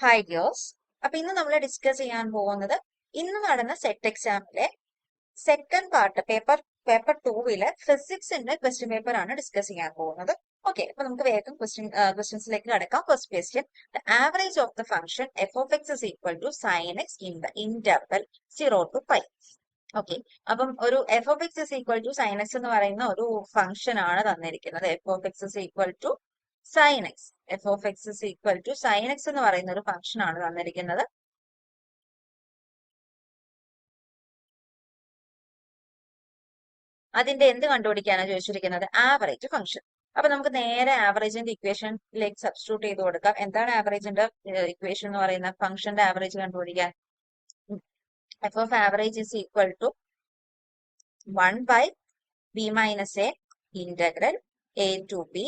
Hi girls. അപ്പൊ ഇന്ന് നമ്മൾ ഡിസ്കസ് ചെയ്യാൻ പോകുന്നത് ഇന്ന് നടന്ന സെറ്റ് എക്സാമിലെ സെക്കൻഡ് പാർട്ട് പേപ്പർ 2 ഫിസിക്സിന്റെ ക്വസ്റ്റ്യൻ പേപ്പർ ആണ് ഡിസ്കസ് ചെയ്യാൻ പോകുന്നത്. ഓക്കെ, അപ്പൊ നമുക്ക് വേഗം ക്വസ്റ്റ്യൻസിലേക്ക് കടക്കാം. First question, the average of the function f of X is equal to sine X in the interval 0 to π. Okay, അപ്പം ഒരു f of X is equal to sine X എന്ന് പറയുന്ന ഒരു ഫംഗ്ഷൻ ആണ് തന്നിരിക്കുന്നത്. F of X is equal to sine x. F of X is equal to sine X എന്ന് പറയുന്ന ഒരു ഫംഗ്ഷൻ ആണ് തന്നിരിക്കുന്നത്. അതിന്റെ എന്ത് കണ്ടുപിടിക്കാനാണ് ചോദിച്ചിരിക്കുന്നത്? Average function. അപ്പൊ നമുക്ക് നേരെ ആവറേജിന്റെ ഇക്വേഷനിലേക്ക് സബ്സ്റ്റിറ്റ്യൂട്ട് ചെയ്ത് കൊടുക്കാം. എന്താണ് ആവറേജിന്റെ ഇക്വേഷൻ എന്ന് പറയുന്ന ഫംഗ്ഷന്റെ ആവറേജ് കണ്ടുപിടിക്കാൻ? F of average is equal to 1 by b minus A integral a to b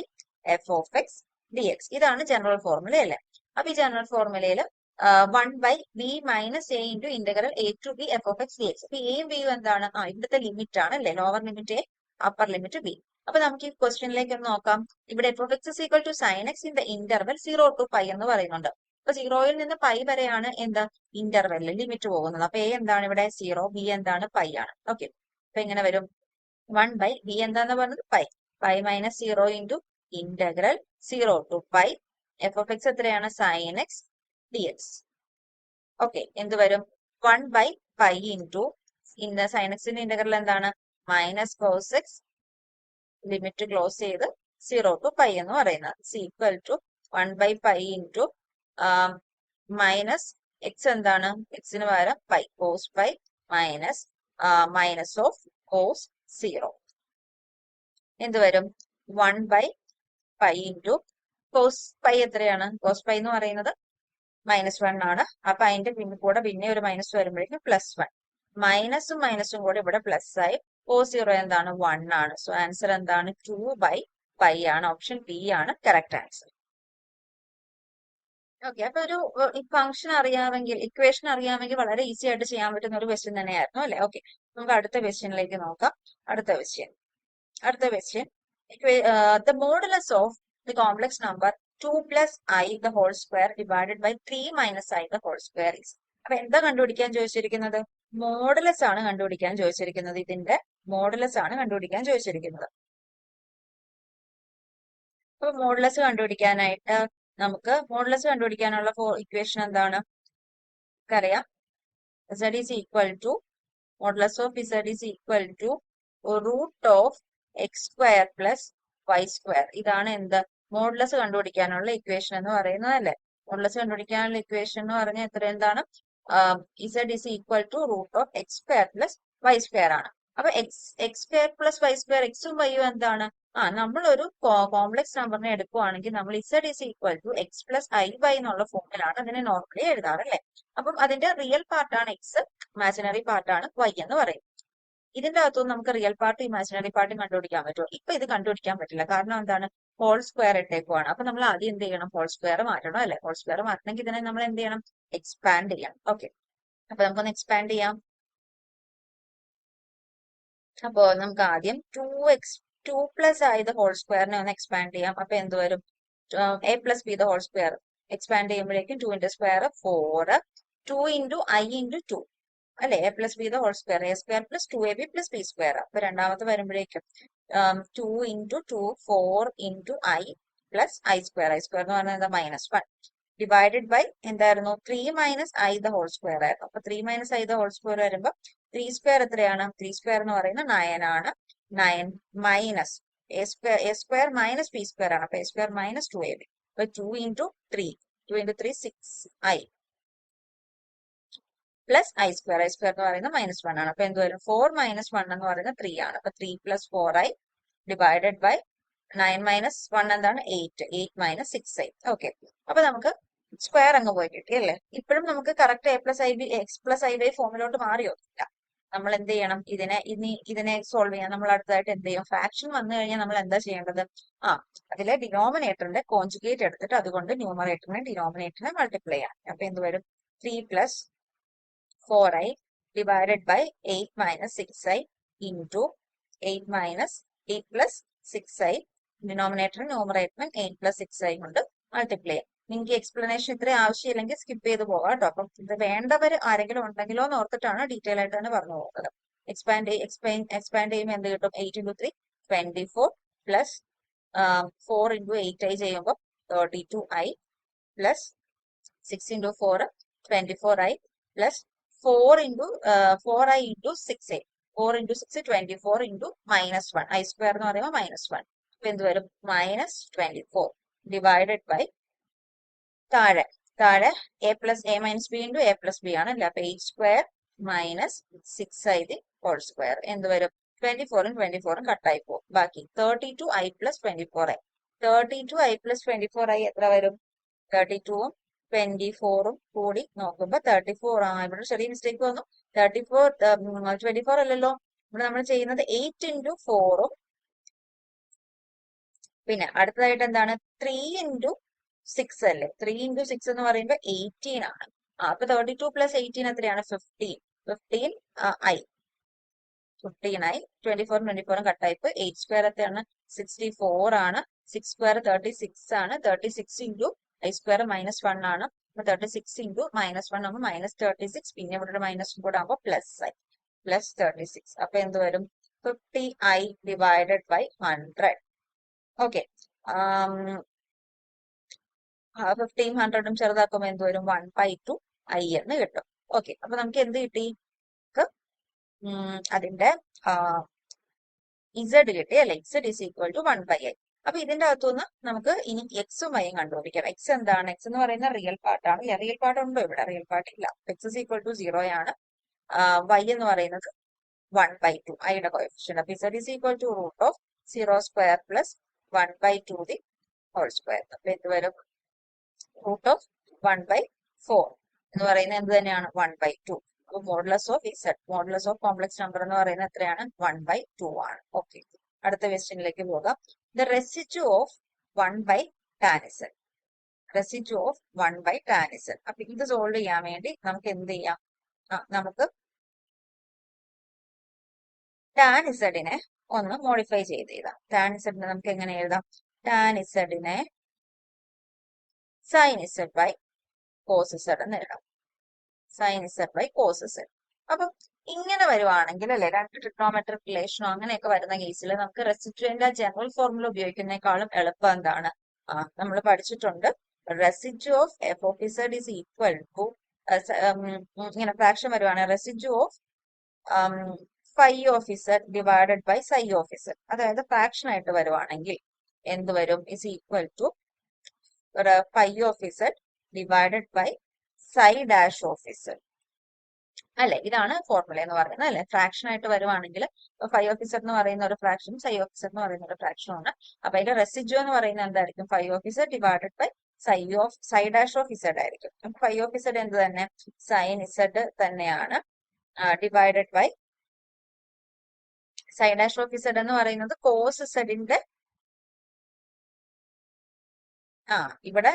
F of X D X. ഇതാണ് ജനറൽ ഫോർമുല അല്ലേ? അപ്പൊ ഈ ജനറൽ ഫോർമുലയിൽ 1 by b minus A into integral a to b F of X D X. അപ്പൊ എയും ബിയും എന്താണ്? ഇവിടുത്തെ ലിമിറ്റ് ആണ് അല്ലേ? Lower limit A, upper limit B. അപ്പൊ നമുക്ക് ഈ ക്വസ്റ്റ്യനിലേക്ക് ഒന്ന് നോക്കാം. ഇവിടെ F of X is equal to sine X in the interval 0 to π എന്ന് പറയുന്നുണ്ട്. അപ്പൊ 0യിൽ നിന്ന് π വരെയാണ് എന്ത്? ഇന്റർവെല്ലിൽ ലിമിറ്റ് പോകുന്നത്. അപ്പൊ എ എന്താണ് ഇവിടെ? 0, ബി എന്താണ്? π ആണ്. ഓക്കെ, അപ്പൊ എങ്ങനെ വരും? 1 by b എന്താന്ന് പറഞ്ഞത്? π. π minus 0 into integral 0 to π f of x എത്രയാണ്? Sine x D x. Okay, എന്ത് വരും? 1 by π ഇൻറ്റു സൈൻ എക്സിന്റെ ഇന്റഗ്രൽ എന്താണ്? Minus cos x, limit close ചെയ്ത് 0 to π എന്ന് പറയുന്നത് equal to 1 by π into minus x എന്താണ്? എക്സിന് പകരം π, cos π minus minus of cos 0. എന്ത് വരും? 1 by π ഇൻറ്റു കോസ് π എത്രയാണ്? കോസ് π എന്ന് പറയുന്നത് -1 ആണ്. അപ്പൊ അതിന്റെ കൂടെ പിന്നെ ഒരു മൈനസ് വരുമ്പോഴേക്കും +1. മൈനസും മൈനസും കൂടെ ഇവിടെ പ്ലസ് ആയി. കോസ് 0 എന്താണ്? 1 ആണ്. സോ ആൻസർ എന്താണ്? 2 by π ആണ്. ഓപ്ഷൻ ബി ആണ് കറക്റ്റ് ആൻസർ. ഓക്കെ, അപ്പൊ ഒരു ഫംഗ്ഷൻ അറിയാമെങ്കിൽ, ഇക്വേഷൻ അറിയാമെങ്കിൽ വളരെ ഈസി ആയിട്ട് ചെയ്യാൻ പറ്റുന്ന ഒരു ക്വസ്റ്റ്യൻ തന്നെയായിരുന്നു അല്ലെ? ഓക്കെ, നമുക്ക് അടുത്ത ക്വസ്റ്റ്യനിലേക്ക് നോക്കാം. അടുത്ത question, the modulus of the complex number 2 plus I the whole square divided by 3 minus I the whole square is. അപ്പൊ എന്താ കണ്ടുപിടിക്കാൻ ചോദിച്ചിരിക്കുന്നത്? മോഡുലസ് ആണ് കണ്ടുപിടിക്കാൻ ചോദിച്ചിരിക്കുന്നത്. ഇതിന്റെ മോഡുലസ് ആണ് കണ്ടുപിടിക്കാൻ ചോദിച്ചിരിക്കുന്നത്. അപ്പൊ മോഡുലസ് കണ്ടുപിടിക്കാനായിട്ട് നമുക്ക് മോഡുലസ് കണ്ടുപിടിക്കാനുള്ള ഇക്വേഷൻ എന്താണ്? നമുക്കറിയാം, z is equal to modulus of z is equal to root of x square plus y square. ഇതാണ് എന്ത്? മോഡുലസ് കണ്ടുപിടിക്കാനുള്ള ഇക്വേഷൻ എന്ന് പറയുന്നത് അല്ലേ? മോഡുലസ് കണ്ടുപിടിക്കാനുള്ള ഇക്വേഷൻ എന്ന് പറഞ്ഞാൽ എന്താണ്? z is equal to root of x square plus y square ആണ്. അപ്പൊ x square plus y square, എക്സും വൈയും എന്താണ്? നമ്മൾ ഒരു കോംപ്ലക്സ് നമ്പറിനെ എടുക്കുവാണെങ്കിൽ നമ്മൾ z is equal to x plus i y എന്നുള്ള ഫോമിലാണ് അതിനെ നോർമലി എഴുതാറ് അല്ലേ? അപ്പം അതിന്റെ റിയൽ പാർട്ടാണ് എക്സ്, ഇമാജിനറി പാർട്ടാണ് y എന്ന് പറയും. ഇതിന്റെ അകത്തുനിന്ന് നമുക്ക് റിയൽ പാർട്ടും ഇമാജിനറി പാർട്ടും കണ്ടുപിടിക്കാൻ പറ്റുമോ? ഇപ്പൊ ഇത് കണ്ടുപിടിക്കാൻ പറ്റില്ല. കാരണം എന്താണ്? ഹോൾ സ്ക്വയർ ഇട്ടേക്കുവാണ്. അപ്പൊ നമ്മൾ ആദ്യം എന്ത് ചെയ്യണം? ഹോൾ സ്ക്വയർ മാറ്റണം അല്ലെ? ഹോൾ സ്ക്വയർ മാറ്റണമെങ്കിൽ ഇതിനെ നമ്മൾ എന്ത് ചെയ്യണം? എക്സ്പാൻഡ് ചെയ്യണം. ഓക്കെ, അപ്പൊ നമുക്കൊന്ന് എക്സ്പാൻഡ് ചെയ്യാം. അപ്പോ നമുക്ക് ആദ്യം 2 plus i the whole സ്ക്വയറിനെ ഒന്ന് എക്സ്പാൻഡ് ചെയ്യാം. അപ്പൊ എന്ത് വരും? a plus b the whole square expand ചെയ്യുമ്പോഴേക്കും 2 into square 4, 2 into i into 2 അല്ലെ? a plus b the whole square, a square plus 2ab plus b square. അപ്പൊ രണ്ടാമത്തെ വരുമ്പോഴേക്കും 2 into 2 4 into i plus i square. i square എന്ന് പറഞ്ഞാൽ എന്താ? -1 divided by എന്തായിരുന്നു? 3 minus i the whole square ആയിരുന്നു. അപ്പൊ 3 minus i the whole square വരുമ്പോൾ 3 സ്ക്വയർ എത്രയാണ്? 3 സ്ക്വയർ എന്ന് പറയുന്നത് 9 ആണ്. 9 minus a square minus b square ആണ്. അപ്പൊ a സ്ക്വയർ മൈനസ് 2ab. അപ്പൊ 2 into 3 6i plus I square. I square എന്ന് പറയുന്നത് -1 ആണ്. അപ്പൊ എന്ത് വരും? 4 minus 1 എന്ന് പറയുന്നത് 3 ആണ്. അപ്പൊ 3 plus 4i divided by 9 minus 1 എന്താണ്? 8 minus 6i. ഓക്കെ, അപ്പൊ നമുക്ക് സ്ക്വയർ അങ്ങ് പോയി കിട്ടി അല്ലേ? ഇപ്പോഴും നമുക്ക് correct a plus ib x plus iy ഫോമിലോട്ട് മാറിയോ? ഇല്ല. നമ്മൾ എന്ത് ചെയ്യണം? ഇതിനെ സോൾവ് ചെയ്യാൻ നമ്മൾ അടുത്തതായിട്ട് എന്ത് ചെയ്യും? ഫ്രാക്ഷൻ വന്നു കഴിഞ്ഞാൽ നമ്മൾ എന്താ ചെയ്യേണ്ടത്? അതിലെ ഡിനോമിനേറ്ററിന്റെ കോൺജുഗേറ്റ് എടുത്തിട്ട് അതുകൊണ്ട് ന്യൂമറേറ്ററിനെ ഡിനോമിനേറ്ററിനെ മൾട്ടിപ്ലൈ ചെയ്യാം. അപ്പൊ എന്ത് വരും? 3 plus 4i divided by 8 minus 6i into 8 minus 8 plus 6i. Denominator ന്യൂമറേറ്ററിന് 8 plus 6i കൊണ്ട് മൾട്ടിപ്ലൈ ചെയ്യാം. നിങ്ങൾക്ക് എക്സ്പ്ലനേഷൻ ഇത്രയും ആവശ്യമില്ലെങ്കിൽ സ്കിപ്പ് ചെയ്ത് പോകാം കേട്ടോ. അപ്പം ഇത് വേണ്ടവർ ആരെങ്കിലും ഉണ്ടെങ്കിലോ എന്ന് ഓർത്തിട്ടാണ് ഡീറ്റെയിൽ ആയിട്ട് തന്നെ പറഞ്ഞു പോകുന്നത്. എക്സ്പാൻഡ് ചെയ്യുമ്പോൾ എന്ത് കിട്ടും? 8 × 3 24 പ്ലസ് 4 × 8i ചെയ്യുമ്പോൾ 32i plus 6 × 4 24i plus 4i × 6 4 × 6 24 × -1 i square എന്ന് പറയുമ്പോൾ -1. അപ്പൊ എന്ത് വരും? -24 ഡിവൈഡഡ് ബൈ താഴെ താഴെ a plus a minus B into a plus B ആണ് അല്ലേ? അപ്പൊ 8² മൈനസ് 6i ഹോൾ സ്ക്വയർ എന്ത് വരും? 24ഉം 24ഉം കട്ടായി പോകും. ബാക്കി 32i plus 24i 32i plus 24i എത്ര വരും? 32ഉം 24ഉം കൂടി നോക്കുമ്പോ 34 ആ ഇവിടെ ചെറിയ മിസ്റ്റേക്ക് വന്നു. 24 അല്ലല്ലോ, ഇവിടെ നമ്മൾ ചെയ്യുന്നത് 8 × 4ഉം പിന്നെ അടുത്തതായിട്ട് എന്താണ്? 3 × 6 അല്ലേ? 3 × 6 എന്ന് പറയുമ്പോൾ 18 ആണ്. അപ്പൊ 32 പ്ലസ് 18 എത്രയാണ്? 15 i 15i 24ഉം 24ഉം കട്ടായിപ്പ് 8² എത്രയാണ്? 64 ആണ്. 6² 36 ആണ്. 36 × i സ്ക്വയർ -1 ആണ്. അപ്പൊ 36 × -1 ആകുമ്പോൾ -36 പിന്നെ ഇവിടെ ഒരു മൈനസ് കൂടെ ആകുമ്പോൾ +i പ്ലസ് 36. അപ്പൊ എന്ത് വരും? 50i divided by 100. ഓക്കെ, 50ഉം 100ഉം ചെറുതാക്കുമ്പോൾ എന്ത് വരും? 1/2i എന്ന് കിട്ടും. ഓക്കെ, അപ്പൊ നമുക്ക് എന്ത് കിട്ടി? അതിന്റെ z കിട്ടി അല്ലെ? z = 1/i. അപ്പൊ ഇതിന്റെ അകത്തുനിന്ന് നമുക്ക് ഇനി എക്സും വൈയും കണ്ടുപിടിക്കാം. എക്സ് എന്താണ്? എക്സ് എന്ന് പറയുന്ന റിയൽ പാർട്ടാണ്. റിയൽ പാർട്ട് ഉണ്ടോ ഇവിടെ? റിയൽ പാർട്ട് ഇല്ല. x = 0 ആണ്. y എന്ന് പറയുന്നത് 1/2 ഐയുടെ കോഎഫിഷ്യന്റ്. അപ്പൊ z √0² plus 1/2 the whole square. അപ്പൊ എന്ത് വരും? √1/4 എന്ന് പറയുന്നത് എന്ത് തന്നെയാണ്? 1/2. അപ്പൊ modulus of z modulus of complex number എന്ന് പറയുന്നത് എത്രയാണ്? 1/2 ആണ്. ഓക്കെ, അടുത്ത ക്വസ്റ്റ്യനിലേക്ക് പോകാം. The residue of 1/tan z residue of 1/tan z. അപ്പൊ ഇത് സോൾവ് ചെയ്യാൻ വേണ്ടി നമുക്ക് എന്ത് ചെയ്യാം? നമുക്ക് tan z നെ ഒന്ന് മോഡിഫൈ ചെയ്ത് എഴുതാം. tan z നെ നമുക്ക് എങ്ങനെ എഴുതാം? tan z നെ sin z by cos z എന്ന് എഴുതാം. sin z by cos z. അപ്പം ഇങ്ങനെ വരുവാണെങ്കിൽ അല്ലെ, രണ്ട് ട്രിഗ്നോമെട്രിക് റിലേഷനോ അങ്ങനെയൊക്കെ വരുന്ന കേസിൽ നമുക്ക് റെസിഡ്യൂവിന്റെ ജനറൽ ഫോർമുല ഉപയോഗിക്കുന്നതിനേക്കാളും എളുപ്പം എന്താണ്? നമ്മൾ പഠിച്ചിട്ടുണ്ട് residue of f of z is equal to ഇങ്ങനെ ഫ്രാക്ഷൻ വരുവാണ് residue of phi of z divided by psi of z. അതായത് ഫ്രാക്ഷൻ ആയിട്ട് വരുവാണെങ്കിൽ എന്ത് വരും? is equal to phi of z divided by psi dash of z അല്ലെ? ഇതാണ് formula എന്ന് പറയുന്നത് അല്ലെ. ഫ്രാക്ഷൻ ആയിട്ട് വരുവാണെങ്കിൽ phi of z എന്ന് പറയുന്ന ഒരു ഫ്രാക്ഷനും psi of z എന്ന് പറയുന്ന ഒരു ഫ്രാക്ഷനും ആണ്. അപ്പൊ അതിന്റെ റെസിഡ്യൂ എന്ന് പറയുന്നത് എന്തായിരിക്കും? phi of z divided by psi dash of z ആയിരിക്കും. അപ്പൊ phi of z എന്ത് തന്നെ? sin z തന്നെയാണ്. Divided by psi dash of z എന്ന് പറയുന്നത് cos z ന്റെ ഇവിടെ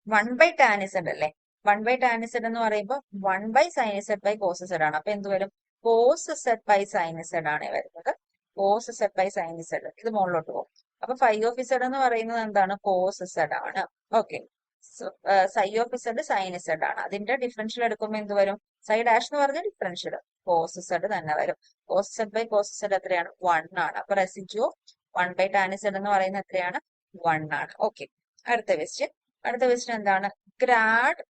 1/tan z അല്ലേ? 1/tan z എന്ന് പറയുമ്പോൾ 1/sin z by cos z ആണ്. അപ്പൊ എന്ത് വരും? cos z by sin z ആണ് വരുന്നത്. cos z by sin z ഇത് മുകളിലോട്ട് പോകും. അപ്പൊ phi of z എന്ന് പറയുന്നത് എന്താണ്? cos z ആണ്. Okay, psi of z sin z ആണ്. അതിന്റെ ഡിഫറൻഷ്യൽ എടുക്കുമ്പോൾ എന്ത് വരും? psi dash എന്ന് പറഞ്ഞ ഡിഫറൻഷ്യൽ cos z തന്നെ വരും. cos z by cos z എത്രയാണ്? 1 ആണ്. അപ്പൊ റെസിഡ്യൂ 1/tan z എന്ന് പറയുന്നത് എത്രയാണ്? 1 ആണ്. ഓക്കെ, അടുത്ത ക്വസ്റ്റ്യൻ എന്താണ്? Grad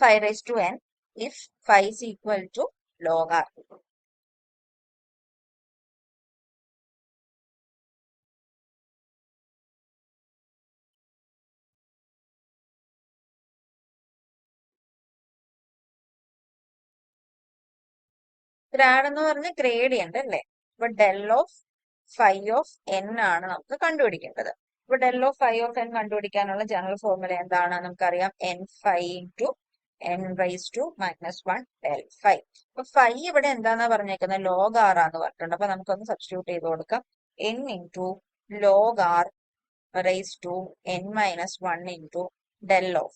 5n if phi is equal to log r. Grad എന്ന് പറഞ്ഞ ഗ്രേഡിയന്റ് അല്ലേ? അപ്പൊ del of phi of n ആണ് നമുക്ക് കണ്ടുപിടിക്കേണ്ടത്. അപ്പൊ del of phi of n കണ്ടുപിടിക്കാനുള്ള ജനറൽ ഫോർമുല എന്താണ്? നമുക്കറിയാം n phi into n raised to -1 del phi. അപ്പൊ phi ഇവിടെ എന്താന്നാ പറഞ്ഞേക്കുന്നത്? log r ആന്ന് പറഞ്ഞിട്ടുണ്ട്. അപ്പൊ നമുക്കൊന്ന് സബ്സ്റ്റിറ്റ്യൂട്ട് ചെയ്ത് കൊടുക്കാം. n into log r raised to n-1 into del of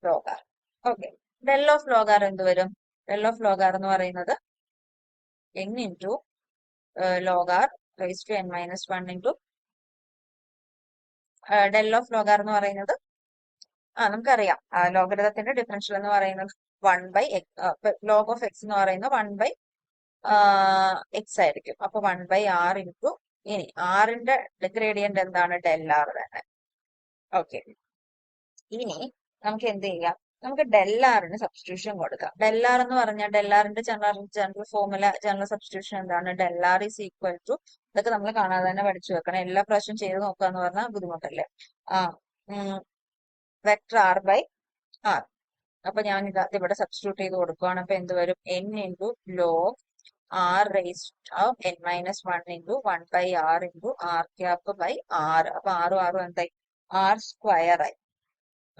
log r. Okay, del of log r എന്ത് വരും? del of log r എന്ന് പറയുന്നത് n into log r raised to n-1 into del of ലോഗാർ എന്ന് പറയുന്നത് നമുക്കറിയാം ലോഗരിതത്തിന്റെ differential എന്ന് പറയുന്നത് 1/ലോഗ് ഓഫ് എക്സ് എന്ന് പറയുന്നത് 1/എക്സ് ആയിരിക്കും. അപ്പൊ 1/r ഇൻറ്റു ഇനി ആറിന്റെ ഗ്രേഡിയന്റ് എന്താണ് ഡെൽ ആർ തന്നെ. ഓക്കെ, ഇനി നമുക്ക് എന്ത് ചെയ്യാം, നമുക്ക് ഡെല്ലാറിന് സബ്സ്റ്റിറ്റ്യൂഷൻ കൊടുക്കാം. ഡെല്ലാർ എന്ന് പറഞ്ഞാൽ ഡെല്ലാറിന്റെ ജനറൽ ഫോർമുല, ജനറൽ സബ്സ്റ്റിറ്റ്യൂഷൻ എന്താണ്? ഡെല്ലാർ ഈസ് ഈക്വൽ ടു, ഇതൊക്കെ നമ്മൾ കാണാതെ തന്നെ പഠിച്ചു വെക്കണം, എല്ലാ പ്രാവശ്യം ചെയ്ത് നോക്കുക എന്ന് പറഞ്ഞാൽ ബുദ്ധിമുട്ടല്ലേ. ആ വെക്ടർ ആർ ബൈ ആർ. അപ്പൊ ഞാൻ ഇവിടെ സബ്സ്റ്റിറ്റ്യൂട്ട് ചെയ്ത് കൊടുക്കുകയാണ്. അപ്പൊ എന്ത് വരും? N into log R raise N minus 1 into 1/r into R cap by R. അപ്പൊ ആറും എന്തായി? ആർ സ്ക്വയർ ആയി.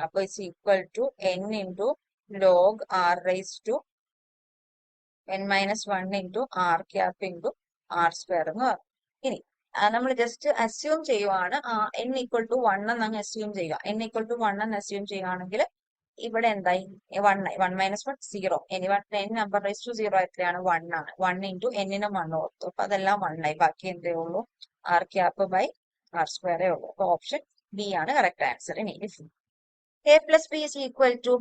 അപ്പൊ it's equal to N into log R raise to N minus 1 into R cap into R square എന്ന് പറഞ്ഞു. ഇനി നമ്മൾ just assume ചെയ്യുവാണ് എൻ ഈക്വൽ ടു 1 എന്ന് അങ്ങ് അസ്യൂം ചെയ്യുക. എൻ ഈക്വൽ ടു 1 എന്ന് അസ്യൂം ചെയ്യുകയാണെങ്കിൽ ഇവിടെ എന്തായി? 1 മൈനസ് 1 0. ഇനി എൻ നമ്പർ റേസ് ടു 0 എത്രയാണ്? 1 ആണ്. 1 ഇൻറ്റു എന്നിനും 1 ഓർത്തു. അപ്പൊ അതെല്ലാം 1 ആയി. ബാക്കി എന്തേ ഉള്ളൂ? ആർ ക്യാപ്പ് ബൈ ആർ സ്ക്വയറേ ഉള്ളൂ. അപ്പൊ ഓപ്ഷൻ ബി ആണ് കറക്റ്റ് ആൻസർ. ഇനി a plus b is equal to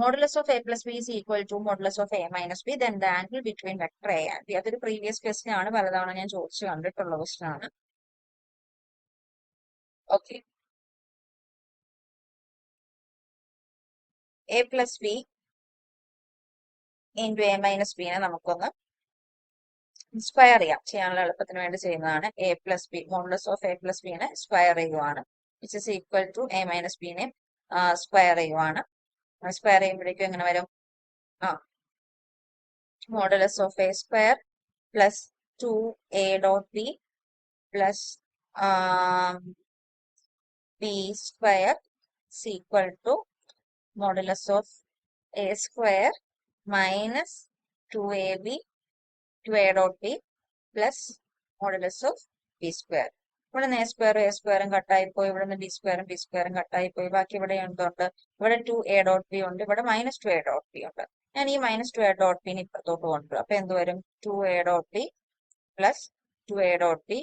modulus of a plus b is equal to modulus of a minus b, then the angle between vector a and b. അതൊരു previous question ആണ്, പലതവണ ഞാൻ ചോദിച്ചു കണ്ടിട്ടുള്ള question ആണ്. Okay, a plus b into a minus ബിനെ നമുക്കൊന്ന് square ചെയ്യാനുള്ള എളുപ്പത്തിന് വേണ്ടി ചെയ്യുന്നതാണ്. A plus b modulus of a plus ബിനെ സ്ക്വയർ ചെയ്യുവാണ്. Which is equal to a minus ബിനെ സ്ക്വയർ ചെയ്യുവാണ്. സ്ക്വയർ ചെയ്യുമ്പോഴേക്കും എങ്ങനെ വരും? Modulus of a square plus 2a dot B plus b square is equal to modulus of a square minus 2ab 2a dot b plus modulus of b square. ഇവിടെ നിന്ന് A സ്ക്വയറും കട്ടായി പോയി, ഇവിടെ നിന്ന് ബി സ്ക്വയറും കട്ടായി പോയി. ബാക്കി ഇവിടെ എന്തുണ്ട്? ഇവിടെ 2a ഡോട്ട് ബി ഉണ്ട്, ഇവിടെ മൈനസ് 2a ഡോട്ട് ബി ഉണ്ട്. ഞാൻ ഈ മൈനസ് 2a ഡോട്ട് ബിന് ഇപ്പുറത്തോട്ട് കൊണ്ടുവരും. അപ്പൊ എന്ത് വരും? 2a dot B plus 2a dot B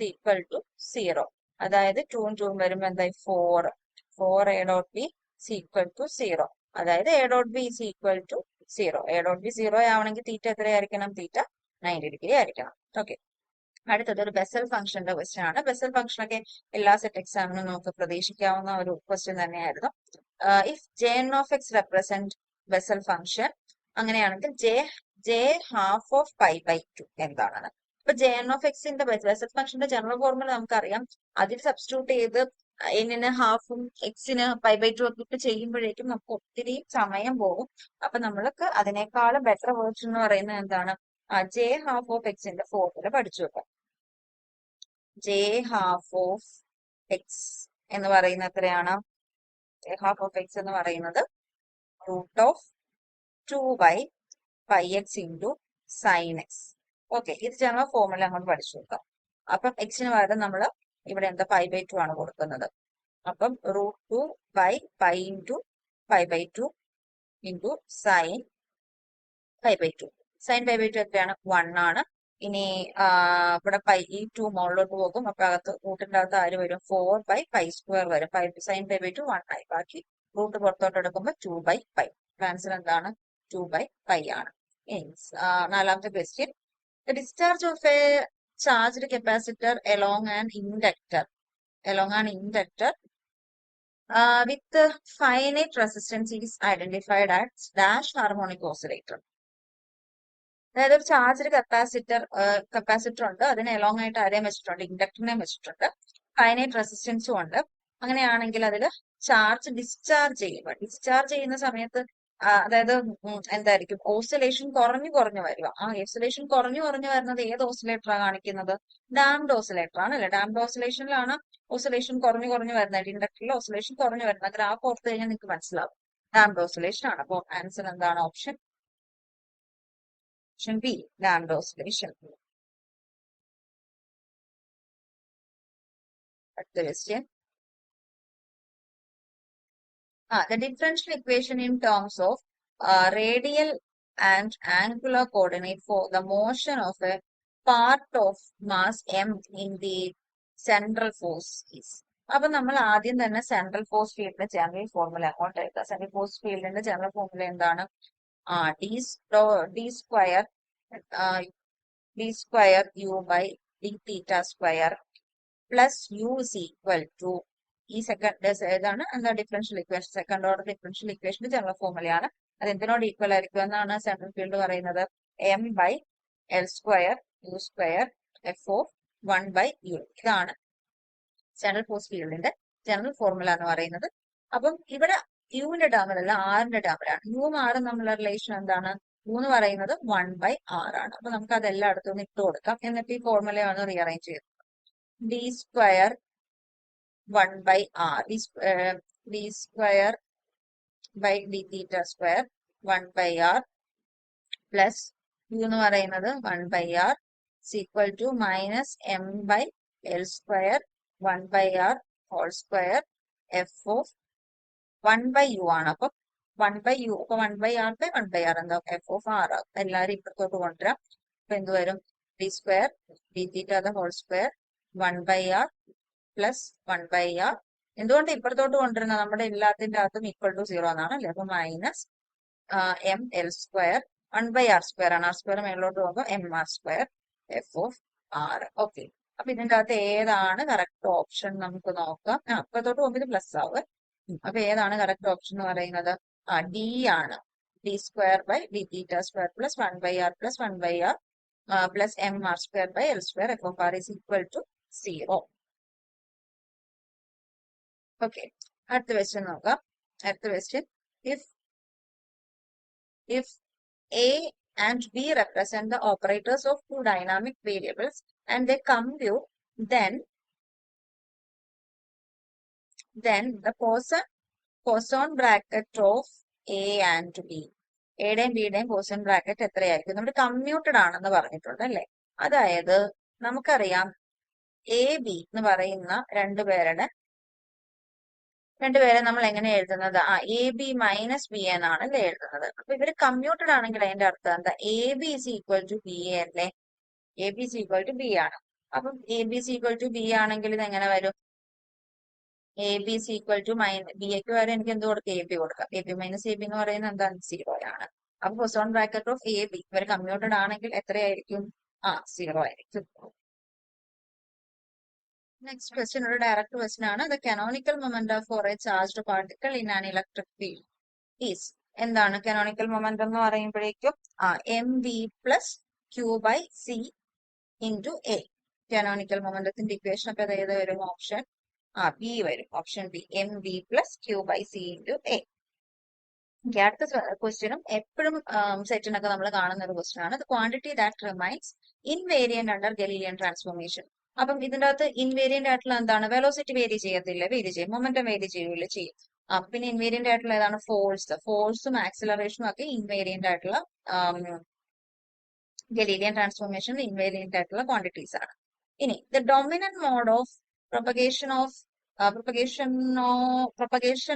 equal to 0. അതായത് 2ഉം 2ഉം വരുമ്പോൾ എന്തായി? 4a dot B equal to 0. അതായത് a dot B is equal to 0. a dot B 0 ആവണമെങ്കിൽ തീറ്റ എത്രയായിരിക്കണം? തീറ്റ 90 ഡിഗ്രി ആയിരിക്കണം. ഓക്കെ, അടുത്തത് ഒരു ബെസൽ ഫംഗ്ഷന്റെ ക്വസ്റ്റ്യൻ ആണ്. ബെസൽ ഫംഗ്ഷൻ ഒക്കെ എല്ലാ സെറ്റ് എക്സാമിനും നമുക്ക് പ്രതീക്ഷിക്കാവുന്ന ഒരു ക്വസ്റ്റ്യൻ തന്നെയായിരുന്നു. If J n of x represent Bessel function, അങ്ങനെയാണെങ്കിൽ J half of pi by 2 എന്താണ്? ഇപ്പൊ ജെ എൻ ഓഫ് എക്സിന്റെ ബെസൽ ഫംഗ്ഷന്റെ ജനറൽ ഫോർമുല നമുക്കറിയാം. അതിൽ സബ്സ്റ്റിറ്റ്യൂട്ട് ചെയ്ത് എന്നിന് ഹാഫും എക്സിന് പൈ ബൈ 2 ഒക്കെ ചെയ്യുമ്പോഴേക്കും നമുക്ക് ഒത്തിരി സമയം പോകും. അപ്പൊ നമ്മൾക്ക് അതിനേക്കാളും ബെറ്റർ വേർഷൻ എന്ന് പറയുന്നത് എന്താണ്? ജെ ഹാഫ് ഓഫ് എക്സിന്റെ ഫോർമുല പഠിച്ചു വെക്കാം. ജെ ഹാഫ് ഓഫ് എക്സ് എന്ന് പറയുന്നത് എത്രയാണ്? ജെ ഹാഫ് ഓഫ് എക്സ് എന്ന് പറയുന്നത് root of 2/πx into sine X. Okay, ഇത് ജനറൽ ഫോർമുല അങ്ങോട്ട് പഠിച്ചു വെക്കാം. അപ്പം എക്സിന് പകരം നമ്മൾ ഇവിടെ എന്താ? പൈ ബൈ 2 ആണ് കൊടുക്കുന്നത്. അപ്പം root 2/π into pi by 2 into sine pi by 2. Sine pi by 2 എത്രയാണ്? 1 ആണ്. ഇനി ഇവിടെ ഈ 2 മുകളിലോട്ട് പോകും. അപ്പൊ റൂട്ടിന്റെ അകത്ത് ആര് വരും? 4/π² വരും. സൈൻ പൈ ബൈ 2 1 ആയി. ബാക്കി റൂട്ട് പുറത്തോട്ട് എടുക്കുമ്പോൾ 2/π. ആൻസർ എന്താണ്? 2/π ആണ്. നാലാമത്തെ question, the discharge of a charged capacitor along an inductor with finite resistance is identified as dash harmonic oscillator. അതായത് ഒരു ചാർജ്ഡ് കപ്പാസിറ്റർ ഉണ്ട്, അതിന് എലോങ് ആയിട്ട് ആരെയും വെച്ചിട്ടുണ്ട്? ഇൻഡക്ടറിനെയും വെച്ചിട്ടുണ്ട്. ഫൈനൈറ്റ് റെസിസ്റ്റൻസും ഉണ്ട്. അങ്ങനെയാണെങ്കിൽ അതിൽ ചാർജ് ഡിസ്ചാർജ് ചെയ്യുന്ന സമയത്ത് അതായത് എന്തായിരിക്കും? ഓസിലേഷൻ കുറഞ്ഞു വരിക. ആ ഓസിലേഷൻ കുറഞ്ഞു വരുന്നത് ഏത് ഓസിലേറ്ററാണ് കാണിക്കുന്നത്? ഡാംഡ് ഓസിലേറ്റർ ആണ് അല്ലെ? ഡാംഡ് ഓസിലേഷനിലാണ് ഓസിലേഷൻ കുറഞ്ഞു വരുന്നത്. ഇൻഡക്ടറിൽ ഓസിലേഷൻ കുറഞ്ഞു വരുന്നത്. ഗ്രാഫ് ഓർത്ത് കഴിഞ്ഞാൽ നിങ്ങൾക്ക് മനസ്സിലാവും. ഡാംഡ് ഓസിലേഷൻ ആണ്. അപ്പോൾ ആൻസർ എന്താണ്? Option B, damned oscillation. അടുത്ത question, the differential equation in terms of radial and angular coordinate for the motion of a part of mass m in the central force is. അപ്പൊ നമ്മൾ ആദ്യം തന്നെ central force ഫീൽഡിന്റെ general formula അങ്ങോട്ട് എഴുതാം. Central force ഫീൽഡിന്റെ general formula എന്താണ്? D square U by D theta square plus U is equal to ഈ സെക്കൻഡ് ഏതാണ് എന്താ differential equation, second order differential ഇക്വേഷന്റെ ജനറൽ ഫോർമുലയാണ്. അത് എന്തിനോട് ഈക്വൽ ആയിരിക്കും എന്നാണ് സെൻട്രൽ ഫീൽഡ് പറയുന്നത്? M by L square U square F of 1/u. ഇതാണ് സെൻട്രൽ ഫോഴ്സ് ഫീൽഡിന്റെ ജനറൽ ഫോർമുല എന്ന് പറയുന്നത്. അപ്പം ഇവിടെ യുവിന്റെ ടേമിലല്ല ആറിന്റെ ടേമിലാണ്. യുവും ആറും തമ്മിലുള്ള റിലേഷൻ എന്താണ്? യു എന്ന് പറയുന്നത് 1/r ആണ്. അപ്പൊ നമുക്ക് അത് എല്ലായിടത്തും ഇട്ട് കൊടുക്കാം. എന്നിട്ട് ഈ ഫോർമുല ഒന്ന് റീഅറേഞ്ച് ചെയ്ത് D square 1/r D square by D theta square 1/r plus U എന്ന് പറയുന്നത് 1/r equal to minus M by L square 1/r whole square F of 1/u ആണ്. അപ്പൊ 1/u അപ്പൊ 1/r ബൈ 1/r എന്താ? F of R ആകും. എല്ലാവരും ഇപ്പുറത്തോട്ട് കൊണ്ടുവരാം. അപ്പൊ എന്ത് വരും? D square D theta whole square 1/r plus 1/r. എന്തുകൊണ്ട് ഇപ്പുറത്തോട്ട് കൊണ്ടുവരുന്നത്? നമ്മുടെ എല്ലാത്തിന്റെ അകത്തും ഈക്വൽ ടു 0 എന്നാണ് അല്ലെ? അപ്പൊ minus M L square 1/r square ആണ്. ആർ സ്ക്വയർ മേളിലോട്ട് പോകുമ്പോൾ M R square F of R. Okay, അപ്പൊ ഇതിന്റെ അകത്ത് ഏതാണ് കറക്റ്റ് ഓപ്ഷൻ നമുക്ക് നോക്കാം. ഇപ്പുറത്തോട്ട് പോകുമ്പോൾ ഇത് പ്ലസ് ആവുക. അപ്പൊ ഏതാണ് കറക്റ്റ് ഓപ്ഷൻ എന്ന് പറയുന്നത്? ഡി ആണ്. D square by D theta square plus 1/r plus 1/r plus M R square by L square F of R is equal to 0. Okay, അടുത്ത ക്വസ്റ്റ്യൻ നോക്കാം. അടുത്ത question, if A and B represent the operators of two dynamic variables and they compute, then the Poisson bracket of A and B, എയുടെയും ബിയുടെയും Poisson bracket എത്രയായിരിക്കും? നമ്മൾ commuted ആണെന്ന് പറഞ്ഞിട്ടുണ്ട് അല്ലെ? അതായത് നമുക്കറിയാം എ ബി എന്ന് പറയുന്ന രണ്ടുപേരെ നമ്മൾ എങ്ങനെ എഴുതുന്നത്? എ ബി മൈനസ് ബി എന്നാണ് അല്ലേ എഴുതുന്നത്. അപ്പൊ ഇവര് കമ്മ്യൂട്ടഡ് ആണെങ്കിൽ അതിന്റെ അർത്ഥം എന്താ? A b is equal to b a അല്ലേ? A b is equal to b ആണ്. അപ്പം a b is equal to b ആണെങ്കിൽ ഇത് എങ്ങനെ വരും? A b is equal to b എക്ക് വരെ എനിക്ക് എന്ത് കൊടുക്കാം? എ ബി കൊടുക്കാം. A b minus a b എന്ന് പറയുന്നത് എന്താണ്? 0 ആണ്. അപ്പൊ Poisson bracket of a b ഇവർ കമ്മ്യൂട്ടഡ് ആണെങ്കിൽ എത്രയായിരിക്കും? 0 ആയിരിക്കും. നെക്സ്റ്റ് ക്വസ്റ്റ്യൻ ഒരു ഡയറക്റ്റ് ക്വസ്റ്റ്യൻ ആണ്. The canonical momentum for a charged particle in an electric field is. എന്താണ് കാനോണിക്കൽ മൊമെന്റം എന്ന് പറയുമ്പോഴേക്കും? M v plus q by c into a. Canonical മൊമെന്റത്തിന്റെ ഇക്വേഷൻ അപ്പൊ ഏത് വരും? ഓപ്ഷൻ ബി വരും. Option b, m v plus q by c into a. അടുത്ത ക്വസ്റ്റ്യനും എപ്പോഴും സെറ്റിനൊക്കെ നമ്മൾ കാണുന്ന ഒരു ക്വസ്റ്റ്യൻ ആണ്. Quantity that remains invariant under Galilean transformation. അപ്പം ഇതിന്റെ അകത്ത് ഇൻവേരിയന്റ് ആയിട്ടുള്ള എന്താണ്? വെലോസിറ്റി വേരി ചെയ്യത്തില്ല, വേരി ചെയ്യും. മൊമെന്റം വേരി ചെയ്യൂല, ചെയ്യും. പിന്നെ ഇൻവേരിയന്റ് ആയിട്ടുള്ള ഏതാണ്? ഫോഴ്സും ആക്സിലറേഷനും ഒക്കെ ഇൻവേരിയന്റ് ആയിട്ടുള്ള ഗലീലിയൻ ട്രാൻസ്ഫോർമേഷൻ ഇൻവേരിയന്റ് ആയിട്ടുള്ള ക്വാണ്ടിറ്റീസ് ആണ്. ഇനി the dominant mode of propagation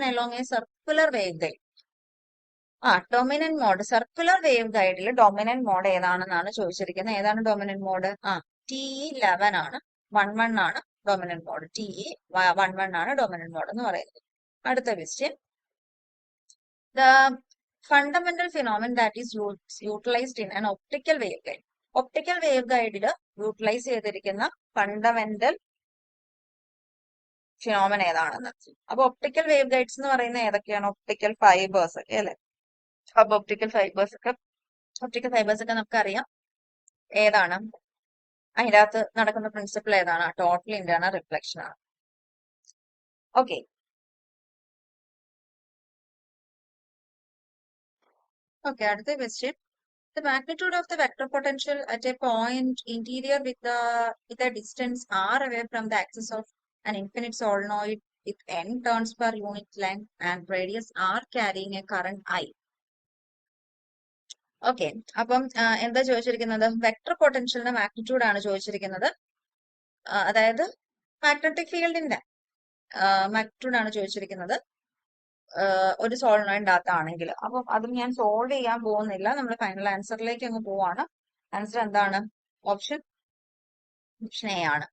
along a circular waveguide. Dominant mode circular wave ഗൈഡിൽ ഡൊമിനന്റ് മോഡ് ഏതാണെന്നാണ് ചോദിച്ചിരിക്കുന്നത്. ഏതാണ് ഡൊമിനന്റ് മോഡ്? TE11 ആണ്. 11 ആണ് ഡൊമിനന്റ് മോഡ്. TE11 ആണ് ഡൊമിനന്റ് മോഡ് എന്ന് പറയുന്നത്. അടുത്ത question, the fundamental phenomenon that is utilised in an optical wave guide. Optical wave ഗൈഡിൽ യൂട്ടിലൈസ് ചെയ്തിരിക്കുന്ന ഫണ്ടമെന്റൽ ഫിനോമിനൻ ഏതാണെന്ന്. അപ്പൊ ഒപ്റ്റിക്കൽ വേവ് ഗൈഡ്സ് എന്ന് പറയുന്നത് ഏതൊക്കെയാണ്? ഒപ്റ്റിക്കൽ ഫൈബേഴ്സ് ഒക്കെ അല്ലെ? അപ്പൊ ഒപ്റ്റിക്കൽ ഫൈബേഴ്സ് ഒക്കെ നമുക്കറിയാം ഏതാണ്? അതിൻ്റെ അകത്ത് നടക്കുന്ന പ്രിൻസിപ്പിൾ ഏതാണ്? ടോട്ടൽ ഇന്റേണൽ റിഫ്ലക്ഷൻ ആണ്. ഓക്കെ, അടുത്ത question, the magnitude of the vector potential at a point interior with a distance r away from the axis of an infinite solenoid with n turns per unit length and radius r carrying a current I. Okay, അപ്പം എന്താ ചോദിച്ചിരിക്കുന്നത്? Vector പൊട്ടൻഷ്യലിന്റെ magnitude ആണ് ചോദിച്ചിരിക്കുന്നത്. അതായത് magnetic ഫീൽഡിന്റെ magnitude ആണ് ചോദിച്ചിരിക്കുന്നത് ഒരു സോളിനോയിഡിന്റെ അകത്താണെങ്കിൽ. അപ്പം അതും ഞാൻ സോൾവ് ചെയ്യാൻ പോകുന്നില്ല, നമ്മൾ ഫൈനൽ ആൻസറിലേക്ക് അങ്ങ് പോവാണ്. ആൻസർ എന്താണ്? ഓപ്ഷൻ എ ആണ്.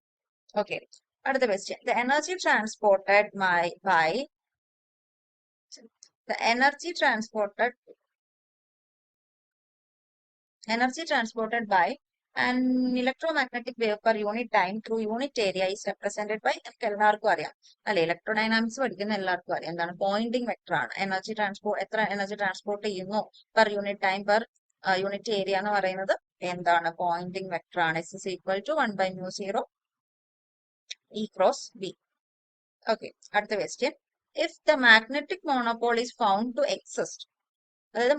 ഓക്കെ, അടുത്ത question the energy transported by the energy transported by an electromagnetic wave per unit time through unit area is represented by നമുക്ക് എല്ലാവർക്കും അറിയാം അല്ലെ, ഇലക്ട്രോഡൈനാമിക്സ് പഠിക്കുന്ന എല്ലാവർക്കും അറിയാം എന്താണ് പോയിന്റിംഗ് വെക്ടർ ആണ്. എത്ര എനർജി ട്രാൻസ്പോർട്ട് ചെയ്യുന്നു per unit time per unit area എന്ന് പറയുന്നത് എന്താണ്, പോയിന്റിംഗ് വെക്ടർ ആണ്. S is equal to 1/μ0 E cross B. ഓക്കെ, അടുത്ത question if the magnetic monopole is found to exist, അതായത്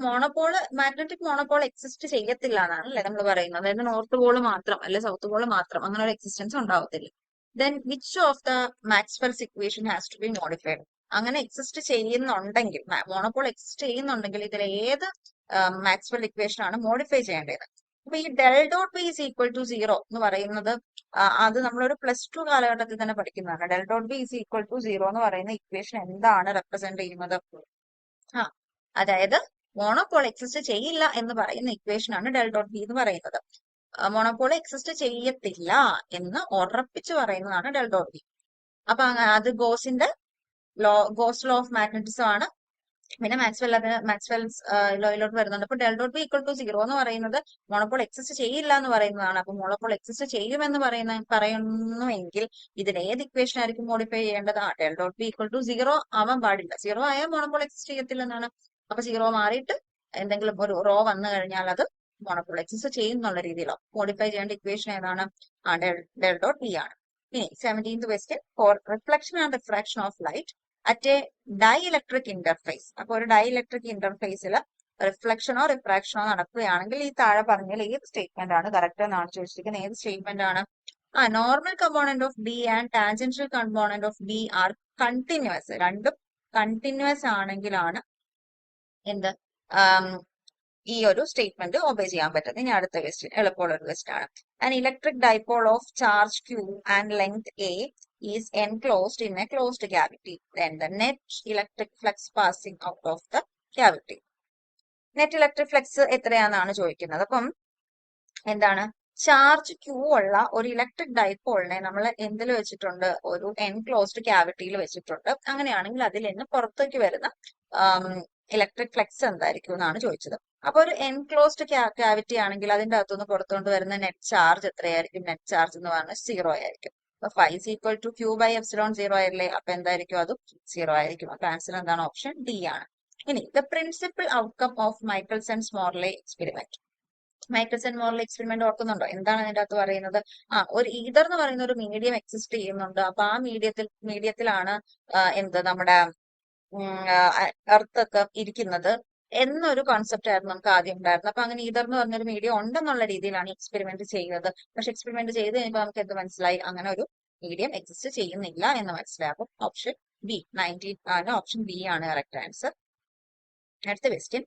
മാഗ്നറ്റിക് മോണോപോൾ എക്സിസ്റ്റ് ചെയ്യത്തില്ല എന്നാണ് അല്ലെ നമ്മൾ പറയുന്നത്. അതായത് നോർത്ത് പോള് മാത്രം അല്ലെ സൗത്ത് പോള് മാത്രം അങ്ങനെ ഒരു എക്സിസ്റ്റൻസ് ഉണ്ടാവത്തില്ല. Then which of the Maxwell's equation has to be modified, അങ്ങനെ എക്സിസ്റ്റ് ചെയ്യുന്നുണ്ടെങ്കിൽ മോണോപോൾ എക്സിസ്റ്റ് ചെയ്യുന്നുണ്ടെങ്കിൽ ഇതിൽ ഏത് മാക്സ്വെൽ ഇക്വേഷൻ ആണ് മോഡിഫൈ ചെയ്യേണ്ടത്? അപ്പൊ ഈ del dot B is equal to 0 എന്ന് പറയുന്നത് അത് നമ്മളൊരു +2 കാലഘട്ടത്തിൽ തന്നെ പഠിക്കുന്നതാണ്. Del dot B is equal to 0 എന്ന് പറയുന്ന ഇക്വേഷൻ എന്താണ് റെപ്രസെന്റ് ചെയ്യുന്നത്? അതായത് മോണോപോൾ എക്സിസ്റ്റ് ചെയ്യില്ല എന്ന് പറയുന്ന ഇക്വേഷൻ ആണ് ഡെൽ ഡോട്ട് ബി എന്ന് പറയുന്നത്. മോണോപോൾ എക്സിസ്റ്റ് ചെയ്യത്തില്ല എന്ന് ഉറപ്പിച്ച് പറയുന്നതാണ് ഡെൽ ഡോട്ട് ബി. അപ്പൊ അത് ഗോസ് ലോ ഓഫ് മാഗ്നറ്റിസം ആണ്. പിന്നെ മാക്സ്വെൽസ് ലോയിലോട്ട് വരുന്നുണ്ട്. അപ്പൊ del dot B equal to 0 എന്ന് പറയുന്നത് മോണോപോൾ എക്സിസ്റ്റ് ചെയ്യില്ല എന്ന് പറയുന്നതാണ്. അപ്പൊ മോണോപോൾ എക്സിസ്റ്റ് ചെയ്യുമെന്ന് പറയുന്നുവെങ്കിൽ ഇതിൽ ഏത് ഇക്വേഷൻ ആയിരിക്കും മോഡിഫൈ ചെയ്യേണ്ടത്? Del dot B equal to 0 ആവാൻ പാടില്ല. 0 ആയാൽ മോണോപോൾ എക്സിസ്റ്റ് ചെയ്യത്തില്ലെന്നാണ്. അപ്പൊ 0 മാറിയിട്ട് എന്തെങ്കിലും ഒരു റോ വന്നു കഴിഞ്ഞാൽ അത് മോണോപോൾ എക്സിസ്റ്റ് ചെയ്യുന്നുള്ള രീതിയിലോ മോഡിഫൈ ചെയ്യേണ്ട ഇക്വേഷൻ ഏതാണ്? ഡെൽ ഡോട്ട് ബി ആണ്. ഇനി 17th question for reflection and refraction of light at a dielectric interface. അപ്പൊ ഒരു ഡൈഇലക്ട്രിക് ഇന്റർഫേസിൽ റിഫ്ലക്ഷനോ റിഫ്രാക്ഷനോ നടക്കുകയാണെങ്കിൽ ഈ താഴെ പറഞ്ഞാൽ ഏത് സ്റ്റേറ്റ്മെന്റ് ആണ് കറക്റ്റ് എന്നാണ് ചോദിച്ചിരിക്കുന്നത്. ഏത് സ്റ്റേറ്റ്മെന്റ് ആണ്? Normal component of B and tangential component of B R continuous. രണ്ടും കണ്ടിന്യൂസ് ആണെങ്കിലാണ് എന്ത് ഈ ഒരു സ്റ്റേറ്റ്മെന്റ് ഒബേ ചെയ്യാൻ പറ്റുന്നത്. ഇനി അടുത്ത ക്വസ്റ്റ്യൻ എളുപ്പമുള്ള ഒരു ക്വസ്റ്റ്യൻ ആണ്. An electric dipole of charge Q and length A is enclosed in a closed cavity. Then the net electric flux passing out of the cavity. Net electric flux എത്രയാണെന്നാണ് ചോദിക്കുന്നത്. അപ്പം എന്താണ്, ചാർജ് Q ഉള്ള ഒരു electric ഡൈപോളിനെ നമ്മൾ എന്തിൽ വെച്ചിട്ടുണ്ട്? ഒരു എൻക്ലോസ്ഡ് ക്യാവിറ്റിയിൽ വെച്ചിട്ടുണ്ട്. അങ്ങനെയാണെങ്കിൽ അതിൽ നിന്ന് പുറത്തേക്ക് വരുന്ന ഇലക്ട്രിക് ഫ്ലക്സ് എന്തായിരിക്കും എന്നാണ് ചോദിച്ചത്. അപ്പൊ ഒരു എൻക്ലോസ്ഡ് ക്യാവിറ്റി ആണെങ്കിൽ അതിന്റെ അകത്തുനിന്ന് പുറത്തുകൊണ്ട് വരുന്ന നെറ്റ് ചാർജ് എത്രയായിരിക്കും? നെറ്റ് ചാർജ് എന്ന് പറഞ്ഞാൽ 0 ആയിരിക്കും. അപ്പൊ phi is equal to Q/ε0 ആയില്ലേ? അപ്പൊ എന്തായിരിക്കും? അതും 0 ആയിരിക്കും. അപ്പൊ ആൻസർ എന്താണ്? ഓപ്ഷൻ ഡി ആണ്. ഇനി the principal outcome of Michelson's Morley experiment. Michelson Morley experiment ഓർക്കുന്നുണ്ടോ? എന്താണ് അതിന്റെ അകത്ത് പറയുന്നത്? ഒരു ഈതർ എന്ന് പറയുന്ന ഒരു മീഡിയം എക്സിസ്റ്റ് ചെയ്യുന്നുണ്ട്. അപ്പൊ ആ മീഡിയത്തിലാണ് എന്ത് നമ്മുടെ എർത്ത് ഒക്കെ ഇരിക്കുന്നത് എന്നൊരു കോൺസെപ്റ്റ് ആയിരുന്നു നമുക്ക് ആദ്യം ഉണ്ടായിരുന്നത്. അപ്പൊ അങ്ങനെ ഈതർ എന്ന് പറഞ്ഞൊരു മീഡിയം ഉണ്ടെന്നുള്ള രീതിയിലാണ് എക്സ്പെരിമെന്റ് ചെയ്യുന്നത്. പക്ഷെ എക്സ്പെരിമെന്റ് ചെയ്ത് കഴിയുമ്പോൾ നമുക്ക് എന്ത് മനസ്സിലായി? അങ്ങനെ ഒരു മീഡിയം എക്സിസ്റ്റ് ചെയ്യുന്നില്ല എന്ന് മനസ്സിലായി. അപ്പം ഓപ്ഷൻ ബി 19 ആണ്. ഓപ്ഷൻ ബി ആണ് കറക്റ്റ് ആൻസർ. അടുത്ത question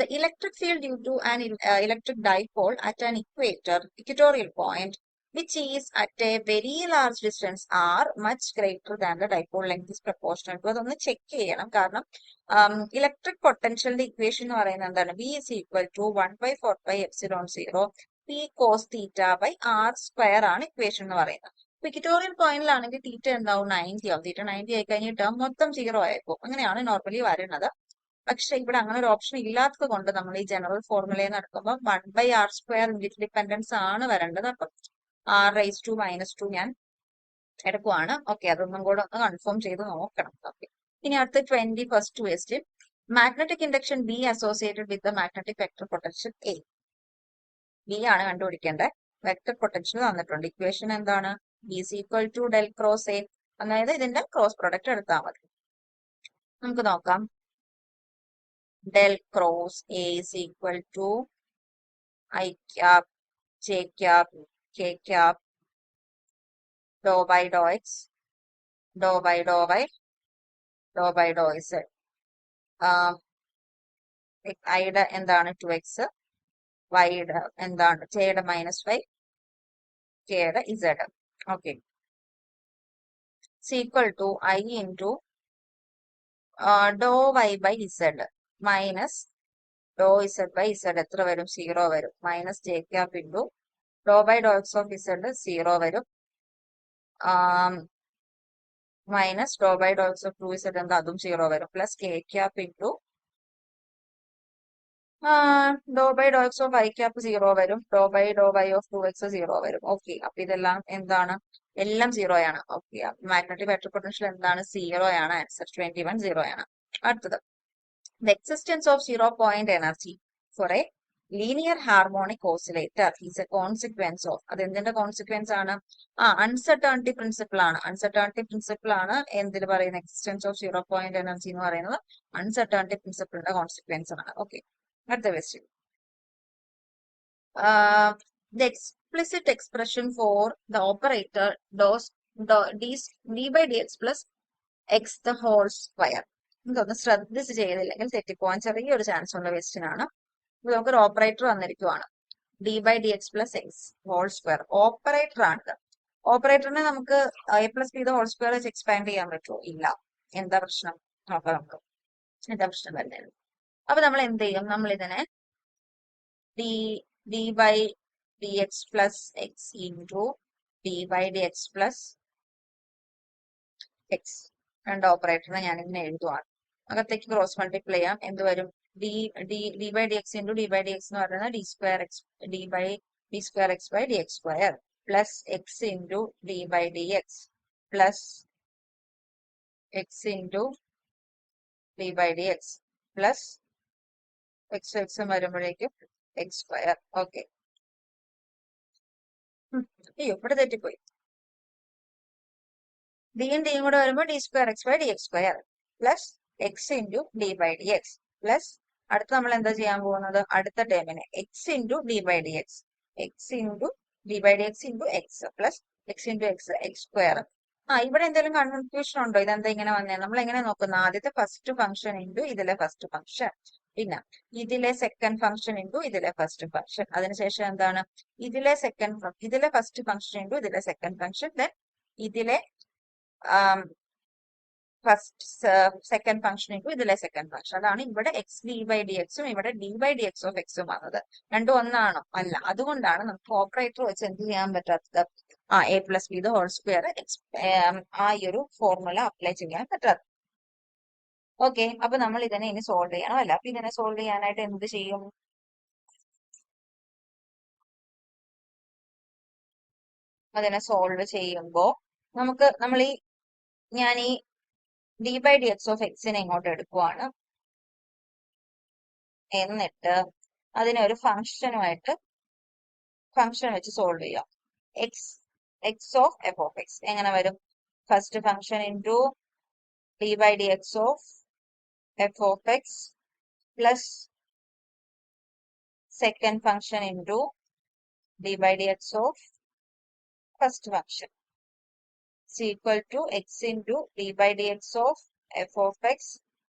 the electric field due to an electric dipole at an equatorial point which is at a very large distance r much greater than the dipole length is proportional to. അതൊന്ന് check ചെയ്യണം. കാരണം electric പൊട്ടൻഷ്യലിന്റെ equation എന്ന് പറയുന്നത് എന്താണ്? V is equal to 1/4πε0 P cos theta by r square ആണ് equation എന്ന് പറയുന്നത്. Equatorial പോയിന്റിലാണെങ്കിൽ തീറ്റ എന്താവും? 90 ആവും. തീറ്റ 90 ആയി കഴിഞ്ഞിട്ട് മൊത്തം 0 ആയിപ്പോ. അങ്ങനെയാണ് നോർമലി വരുന്നത്. പക്ഷെ ഇവിടെ അങ്ങനെ ഒരു ഓപ്ഷൻ ഇല്ലാത്തത് കൊണ്ട് നമ്മൾ ഈ ജനറൽ ഫോർമുലയിൽ നടക്കുമ്പോൾ 1/r² ഇൻഡിപെൻഡൻസ് ആണ് വരേണ്ടത്. അപ്പം r⁻² ഞാൻ എടുക്കുവാണ്. ഓക്കെ, അതൊന്നും കൂടെ ഒന്ന് കൺഫേം ചെയ്ത് നോക്കണം. ഓക്കെ, ഇനി അടുത്ത 21st question magnetic induction B associated with the magnetic vector potential A. B ആണ് കണ്ടുപിടിക്കേണ്ടത്. വെക്ടർ പൊട്ടൻഷ്യൽ തന്നിട്ടുണ്ട്. ഇക്വേഷൻ എന്താണ്? B is equal to del cross A. അതായത് ഇതിന്റെ ക്രോസ് പ്രൊഡക്റ്റ് എടുത്താൽ മതി. നമുക്ക് നോക്കാം. del cross A is equal to I cap, J cap, K cap, dou by dou x, dou by dou y, dou by dou z. I-യുടെ എന്താണ്? 2x, y-യുടെ എന്താണ്? J-യുടെ -y, K-യുടെ z. ഓക്കെ, equal to I into dou y by z minus ഡോ z by z എത്ര വരും? 0 വരും. മൈനസ് j cap into ഡോ ബൈ ഡോ എക്സ് ഓഫ് z 0 വരും. മൈനസ് ഡോ ബൈ ഡോ എക്സ് ഓഫ് 2z എന്താ അതും 0 വരും പ്ലസ് കെ ക്യാപ് ഇൻറ്റു ഡോ ബൈ ഡോ എക്സ് ഓഫ് ഐ ക്യാപ് 0 വരും ഡോ ബൈ ഡോ വൈ ഓഫ് 2x 0 വരും. ഓക്കെ, അപ്പൊ ഇതെല്ലാം എന്താണ്? എല്ലാം 0 ആണ്. ഓക്കെ, മാഗ്നറ്റിക് വെക്ടർ പൊട്ടൻഷ്യൽ എന്താണ്? 0 ആണ്. ആൻസർ 21 0 ആണ്. അടുത്തത്, the existence of 0 point energy for a linear harmonic oscillator is a consequence of അതെന്തിന്റെ കോൺസിക്വൻസ് ആണ്? അൺസർട്ടണിറ്റി പ്രിൻസിപ്പിൾ ആണ്. അൺസർട്ടണിറ്റി പ്രിൻസിപ്പിൾ ആണ് എന്തിൽ പറയുന്ന എക്സിസ്റ്റൻസ് ഓഫ് 0 point എനർജി എന്ന് പറയുന്നത് അൺസർട്ടണിറ്റി പ്രിൻസിപ്പിളിന്റെ കോൺസിക്വൻസ് ആണ്. ഓക്കെ, അടുത്ത question. The explicit expression for the operator d by dx plus x the whole square. ഇതൊന്ന് ശ്രദ്ധിച്ച് ചെയ്തില്ലെങ്കിൽ തെറ്റിപ്പോവാൻ ചെറിയൊരു ചാൻസ് ഉള്ള ക്വസ്റ്റ്യൻ ആണ്. നമുക്കൊരു ഓപ്പറേറ്റർ വന്നിരിക്കുവാണ്, d by D X plus x whole square. Operator ആണിത്. ഓപ്പറേറ്ററിനെ നമുക്ക് a plus B whole square വെച്ച് എക്സ്പാൻഡ് ചെയ്യാൻ പറ്റുമോ? ഇല്ല. എന്താ പ്രശ്നം? നോക്കാം നമുക്ക് എന്താ പ്രശ്നം വരുന്നത്. അപ്പൊ നമ്മൾ എന്ത് ചെയ്യും? നമ്മൾ ഇതിനെ D by D X plus X into D by D X plus X, രണ്ട് ഓപ്പറേറ്ററിനെ ഞാൻ ഇങ്ങനെ എഴുതുവാണ്. അകത്തേക്ക് ക്രോസ് മൾട്ടിപ്ലൈ ചെയ്യാം. എന്ത് വരും? D by D X into D by D X എന്ന് പറയുന്നത് D square X D square X by D X square plus X into D by D X plus X into D by D X plus X എക്സും വരുമ്പോഴേക്കും X square. Okay, അയ്യോ ഇവിടെ തെറ്റിപ്പോയി. ഡിയും ഡിയും കൂടെ വരുമ്പോൾ D square X by D X square plus X into D by D X plus അടുത്ത് നമ്മൾ എന്താ ചെയ്യാൻ പോകുന്നത്? അടുത്ത ടേമിന് X into D by D X X into D by D X into X plus X into X X square. ഇവിടെ എന്തെങ്കിലും confusion ഉണ്ടോ? ഇതെന്താ ഇങ്ങനെ വന്നേ? നമ്മൾ എങ്ങനെ നോക്കുന്ന? ആദ്യത്തെ ഫസ്റ്റ് ഫംഗ്ഷൻ ഇൻറ്റു ഇതിലെ ഫസ്റ്റ് ഫംഗ്ഷൻ, പിന്നെ ഇതിലെ സെക്കൻഡ് ഫംഗ്ഷൻ ഇൻറ്റു ഇതിലെ ഫസ്റ്റ് ഫംഗ്ഷൻ, അതിനുശേഷം എന്താണ്? ഇതിലെ ഫസ്റ്റ് ഫംഗ്ഷൻ ഇൻറ്റു ഇതിലെ സെക്കൻഡ് ഫംഗ്ഷൻ, ദെൻ ഇതിലെ ഫസ്റ്റ് സെക്കൻഡ് ഫംഗ്ഷൻ ഇൻറ്റു ഇതിലെ സെക്കൻഡ് ഫംഗ്ഷൻ. അതാണ് ഇവിടെ എക്സ് ഡി ബൈ ഡി എക്സും ഇവിടെ D by D X of എക്സും വന്നത്. രണ്ടും ഒന്നാണോ? അല്ല. അതുകൊണ്ടാണ് നമുക്ക് ഓപ്പറേറ്റർ വെച്ച് എന്ത് ചെയ്യാൻ പറ്റാത്തത്? A plus B whole square ആ ഈ ഒരു ഫോർമുല അപ്ലൈ ചെയ്യാൻ പറ്റാത്തത്. ഓക്കെ, അപ്പൊ നമ്മൾ ഇതിനെ ഇനി സോൾവ് ചെയ്യണം. അല്ല, അപ്പൊ ഇതിനെ സോൾവ് ചെയ്യാനായിട്ട് എന്ത് ചെയ്യും? അതിനെ സോൾവ് ചെയ്യുമ്പോ ഞാൻ ഈ d by D X of എക്സിനെ ഇങ്ങോട്ട് എടുക്കുവാണ്. എന്നിട്ട് അതിനെ ഒരു ഫംഗ്ഷൻ വെച്ച് സോൾവ് ചെയ്യാം. X of f of x എങ്ങനെ വരും? First function into D by D X of f of x plus second function into D by D X of first function is equal to x into d by dx of f of x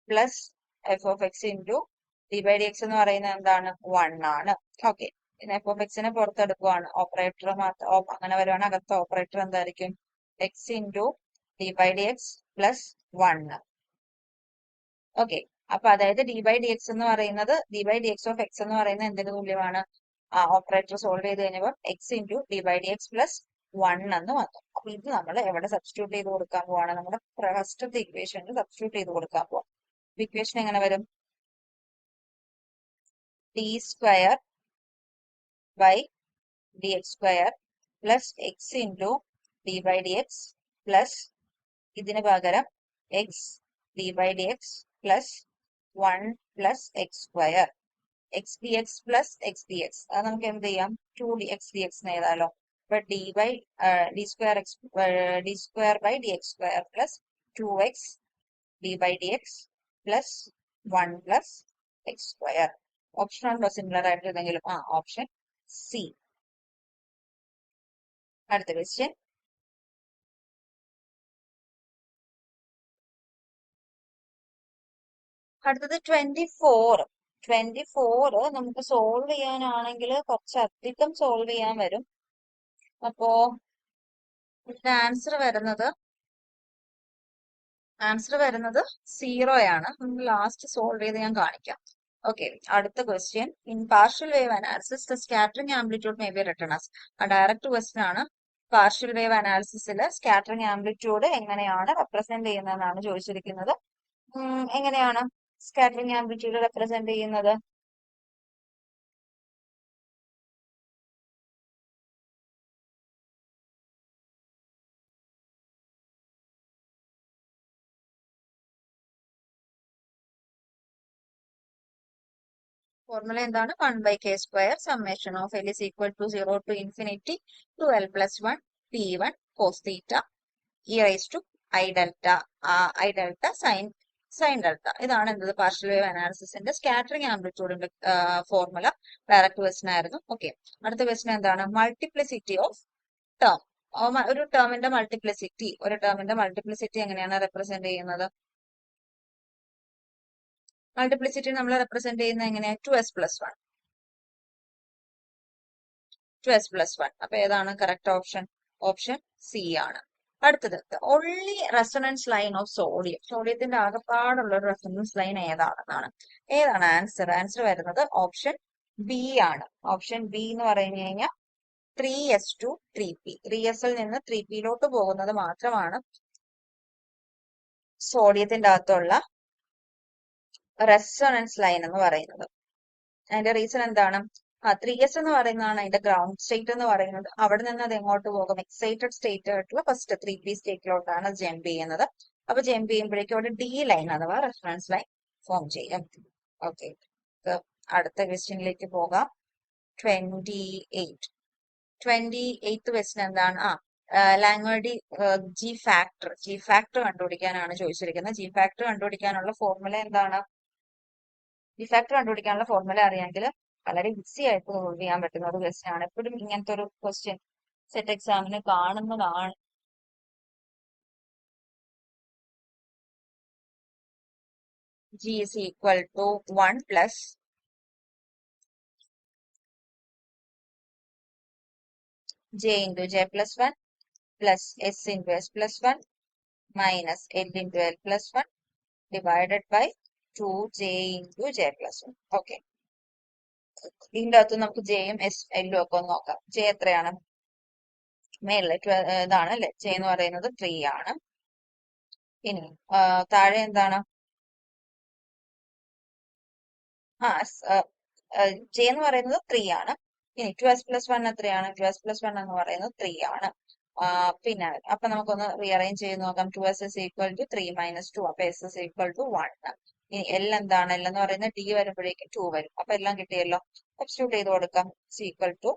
plus f of x into d by dx എന്ന് പറയുന്നത് എന്താണ്? 1 ആണ്. Okay, പിന്നെ f of x നെ പുറത്തെടുക്കുവാണ്. Operator മാത്രം അങ്ങനെ വരുവാണ്. അകത്ത് ഓപ്പറേറ്റർ എന്തായിരിക്കും? x into d by dx plus 1. Okay, അപ്പൊ അതായത് d by dx എന്ന് പറയുന്നത് d by dx of x എന്ന് പറയുന്നത് എന്തിനു തുല്യമാണ്? ഓപ്പറേറ്റർ സോൾവ് ചെയ്ത് കഴിഞ്ഞപ്പോൾ x into d by dx plus 1 എന്ന് വന്നു. അപ്പൊ ഇത് നമ്മൾ എവിടെ സബ്സ്റ്റിറ്റ്യൂട്ട് ചെയ്ത് കൊടുക്കാൻ പോവാണ്? നമ്മുടെ ഫസ്റ്റത്തെ ഇക്വേഷനിൽ സബ്സ്റ്റിറ്റ്യൂട്ട് ചെയ്ത് കൊടുക്കാൻ പോവാം. ഇക്വേഷൻ എങ്ങനെ വരും? D square by D X square plus X into D by D X plus ഇതിന് പകരം x D by D X plus 1 plus x square X D X plus x D x. അത് നമുക്ക് എന്ത് ചെയ്യാം? 2 x D x എഴുതാലോ. But d square by dx square plus 2x d by dx plus 1 plus x square. Option ഉണ്ടോ similar ആയിട്ട് എന്തെങ്കിലും? Option C. അടുത്ത question. അടുത്തത് 24 നമുക്ക് സോൾവ് ചെയ്യാനാണെങ്കിൽ കുറച്ചധികം സോൾവ് ചെയ്യാൻ വരും. അപ്പോ ആൻസർ വരുന്നത് 0 ആണ്. ലാസ്റ്റ് സോൾവ് ചെയ്ത് ഞാൻ കാണിക്കാം. ഓക്കെ, അടുത്ത question. In partial wave analysis the scattering amplitude may be written as. Direct question ആണ്. പാർഷ്യൽ വേവ് അനാലിസിസിൽ സ്കാറ്ററിംഗ് ആംപ്ലിറ്റ്യൂഡ് എങ്ങനെയാണ് റെപ്രസെന്റ് ചെയ്യുന്നതെന്നാണ് ചോദിച്ചിരിക്കുന്നത്. എങ്ങനെയാണ് സ്കാറ്ററിംഗ് ആംപ്ലിറ്റ്യൂഡ് റെപ്രസെന്റ് ചെയ്യുന്നത്? ഫോർമുല എന്താണ്? 1/k² summation of L is equal to 0 to infinity 2l plus 1 p1 cos theta e raised to i delta sin delta. ഇതാണ് എന്തത്? Partial wave അനാലിസിസിന്റെ scattering ആംപ്ലിറ്റ്യൂഡിന്റെ ഫോർമുല. ഡയറക്റ്റ് ക്വസ്റ്റൻ ആയിരുന്നു. ഓക്കെ, അടുത്ത ക്വസ്റ്റൻ എന്താണ്? Multiplicity of term. ഒരു ടേമിന്റെ മൾട്ടിപ്ലിസിറ്റി എങ്ങനെയാണ് റെപ്രസെന്റ് ചെയ്യുന്നത്? മൾട്ടിപ്ലിസിറ്റി നമ്മൾ റെപ്രസെന്റ് ചെയ്യുന്നത് എങ്ങനെയാ? 2s+1. അപ്പൊ ഏതാണ് കറക്റ്റ് ഓപ്ഷൻ? ഓപ്ഷൻ സി ആണ്. അടുത്തത്, ഓൺലി റെസൊണൻസ് ലൈൻ ഓഫ് സോഡിയത്തിന്റെ ആകെപ്പാടുള്ള ഒരു റെസൊണൻസ് ലൈൻ ഏതാണ് ആൻസർ? ആൻസർ വരുന്നത് ഓപ്ഷൻ ബി ആണ്. ഓപ്ഷൻ ബി എന്ന് പറഞ്ഞു കഴിഞ്ഞാൽ 3s to 3p. 3sൽ നിന്ന് 3pയിലോട്ട് പോകുന്നത് മാത്രമാണ് സോഡിയത്തിന്റെ അകത്തുള്ള റെസൊണൻസ് ലൈൻ എന്ന് പറയുന്നത്. അതിന്റെ റീസൺ എന്താണ്? 3s എന്ന് പറയുന്നതാണ് അതിന്റെ ഗ്രൗണ്ട് സ്റ്റേറ്റ് എന്ന് പറയുന്നത്. അവിടെ നിന്ന് അത് എങ്ങോട്ട് പോകും? എക്സൈറ്റഡ് സ്റ്റേറ്റ് ആയിട്ടുള്ള ഫസ്റ്റ് 3p സ്റ്റേറ്റിലോട്ടാണ് ജമ്പ് ചെയ്യുന്നത്. അപ്പൊ ജമ്പ് ചെയ്യുമ്പോഴേക്കും അവിടെ ഡി ലൈൻ അഥവാ റെഫറൻസ് ലൈൻ ഫോം ചെയ്യും. ഓക്കെ, അടുത്ത ക്വസ്റ്റ്യനിലേക്ക് പോകാം. 28th ക്വസ്റ്റ്യൻ എന്താണ്? ലാംഗ്വേർഡി ജി ഫാക്ടർ കണ്ടുപിടിക്കാനാണ് ചോദിച്ചിരിക്കുന്നത്. ജി ഫാക്ടർ കണ്ടുപിടിക്കാനുള്ള ഫോർമുല എന്താണ്? ജി ഫാക്ടർ കണ്ടുപിടിക്കാനുള്ള ഫോർമുല അറിയാമെങ്കിൽ വളരെ ഈസി ആയിട്ട് സോൾവ് ചെയ്യാൻ പറ്റുന്ന ഒരു ക്വസ്റ്റ്യൻ ആണ്. എപ്പോഴും ഇങ്ങനത്തെ ഒരു ക്വസ്റ്റ്യൻ സെറ്റ് എക്സാമിന് കാണുന്നതാണ്. G is equal to 1 plus J into J plus 1 plus S into S plus 1 minus L into L plus 1 divided by 2J into J plus 1. Okay. ഇതിന്റെ അകത്ത് നമുക്ക് ജെയും എല്ലും ഒക്കെ ഒന്ന് നോക്കാം. ജെ എത്രയാണ്? മേളില് ഇതാണ് അല്ലെ? ജെ എന്ന് പറയുന്നത് 3 ആണ്. ഇനി താഴെ എന്താണ്? ജെ എന്ന് പറയുന്നത് 3 ആണ്. ഇനി 2s+1 എത്രയാണ്? 2s+1 എന്ന് പറയുന്നത് 3 ആണ്. പിന്നെ അപ്പൊ നമുക്കൊന്ന് റീഅറേഞ്ച് ചെയ്ത് നോക്കാം. 2s is equal to 3 minus 2. അപ്പൊ s is equal to 1. ഇനി എൽ എന്താണ്? എൽ എന്ന് പറയുന്നത് ഡി വരുമ്പോഴേക്കും 2 വരും. അപ്പൊ എല്ലാം കിട്ടിയല്ലോ. സബ്സ്റ്റിറ്റ്യൂട്ട് ചെയ്ത് കൊടുക്കാം. ഈക്വൽ ടു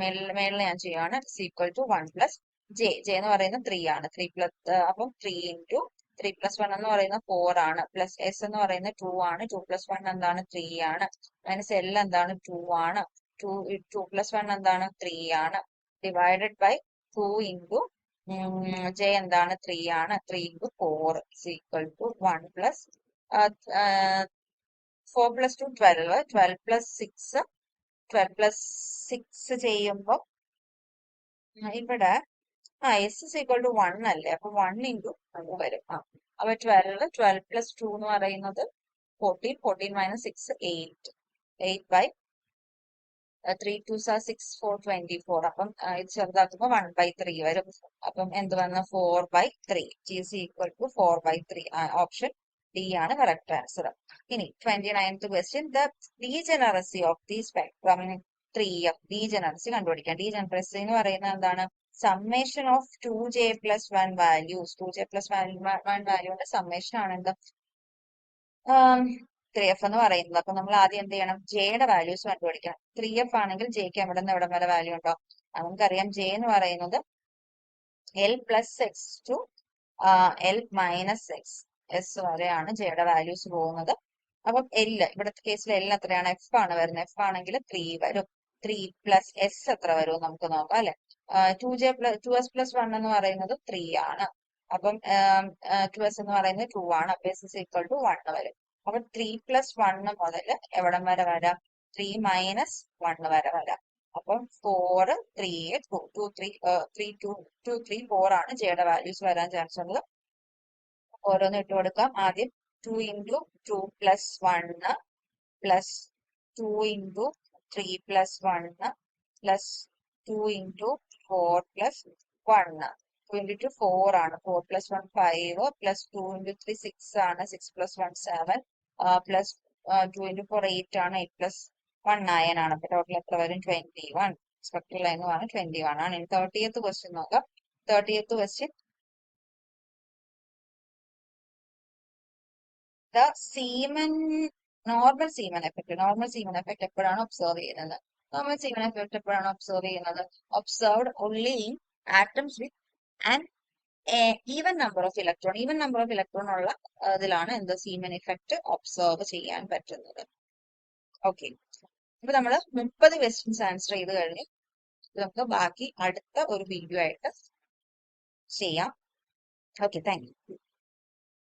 മേളിൽ ഞാൻ ചെയ്യുകയാണ്. ഈക്വൽ ടു 1 പ്ലസ് ജെ എന്ന് പറയുന്നത് 3 ആണ്. 3 പ്ലസ് അപ്പം 3 into 3 plus 1 എന്ന് പറയുന്നത് 4 ആണ്. പ്ലസ് എസ് എന്ന് പറയുന്നത് 2 ആണ്. 2 plus 1 എന്താണ്? 3 ആണ്. മൈനസ് എൽ എന്താണ്? 2 ആണ്. 2 plus 1 എന്താണ്? 3 ആണ്. ഡിവൈഡഡ് ബൈ 2 into ജെ എന്താണ്? 3 ആണ്. 3 into 4 equal to 1 plus 4 plus 2 12. 12 plus 6 12 plus 6 ചെയ്യുമ്പോൾ ഇവിടെ എസ് ഇസ് ഈക്വൽ ടു 1 അല്ലേ? അപ്പൊ 1 into 2 വരും. അപ്പൊ 12 plus 2 എന്ന് പറയുന്നത് 14 minus 6 8 by 3 2s are 6 4 24. അപ്പം ഇത് ചെറുതാക്കുമ്പോൾ 1/3 വരും. അപ്പം എന്ത് വന്ന 4/3. G is equal to 4/3. Option d ആണ് കറക്റ്റ് ആൻസർ. ഇനി 29th question, the degeneracy of the spectrum 3f. Degeneracy കണ്ടുപിടിക്കാം. ഡീജനറസി എന്ന് പറയുന്നത് എന്താണ്? Summation of 2j plus 1 values. 2j plus 1 വാല്യൂന്റെ സമ്മേഷൻ ആണ് എന്ത്? 3f എന്ന് പറയുന്നത്. അപ്പൊ നമ്മൾ ആദ്യം എന്ത് ചെയ്യണം? ജെയുടെ വാല്യൂസ് കണ്ടുപിടിക്കണം. 3f ആണെങ്കിൽ ജെക്ക് എവിടെ നിന്ന് എവിടെ വരെ വാല്യൂ ഉണ്ടോ? നമുക്കറിയാം ജെ എന്ന് പറയുന്നത് L plus X to L minus S വരെയാണ് ജെയുടെ വാല്യൂസ് പോകുന്നത്. അപ്പം ഇവിടുത്തെ കേസിൽ എൽ എത്രയാണ്? എഫ് ആണ് വരുന്നത്. എഫ് ആണെങ്കിൽ 3 വരും. 3 പ്ലസ് എസ് എത്ര വരും നമുക്ക് നോക്കാം അല്ലെ? 2s+1 എന്ന് പറയുന്നത് 3 ആണ്. അപ്പം 2s എന്ന് പറയുന്നത് 2 ആണ്. അപ്പൊ s is equal to 1 വരും. അപ്പൊ 3 plus 1 മുതൽ എവിടം വരെ വരാം? 3 minus 1 വരെ വരാം. അപ്പം 4 3 2 3 4 ആണ് ജെയുടെ വാല്യൂസ് വരാൻ ചാൻസ് ഉള്ളത്. ഓരോന്ന് ഇട്ട് കൊടുക്കാം. ആദ്യം 2 into 2 plus 1 plus 2 into 3 plus 1 plus 2 into 4 plus 1. 2 into 4 ആണ്. 4 plus 1 5 plus 2 into 3 6 ആണ്. 6 plus 1 7 plus 2 into 4 8 ആണ്. 8 plus 1 9 ആണ്. അപ്പൊ ടോട്ടൽ എത്ര വരും? 21. സ്പെക്ട്രൽ ലൈൻ ആണ് 21 ആണ്. ഇനി 30th ക്വസ്റ്റ്യൻ നോക്കാം. 30th question, the Zeeman normal Zeeman effect. Normal Zeeman effect എപ്പോഴാണ് ഒബ്സർവ് ചെയ്യുന്നത്? നോർമൽ സീമൻ എഫക്ട് എപ്പോഴാണ് ഒബ്സർവ് ചെയ്യുന്നത്? Observed only in atoms with an even number of electron. Even number of electron ഉള്ള ഇതിലാണ് എന്ത് seamen effect observe ചെയ്യാൻ പറ്റുന്നത്. Okay, ഇപ്പൊ നമ്മള് 30 ക്വസ്റ്റ്യൻസ് ആൻസർ ചെയ്ത് കഴിഞ്ഞു. നമുക്ക് ബാക്കി അടുത്ത ഒരു വീഡിയോ ആയിട്ട് ചെയ്യാം. Okay, thank you.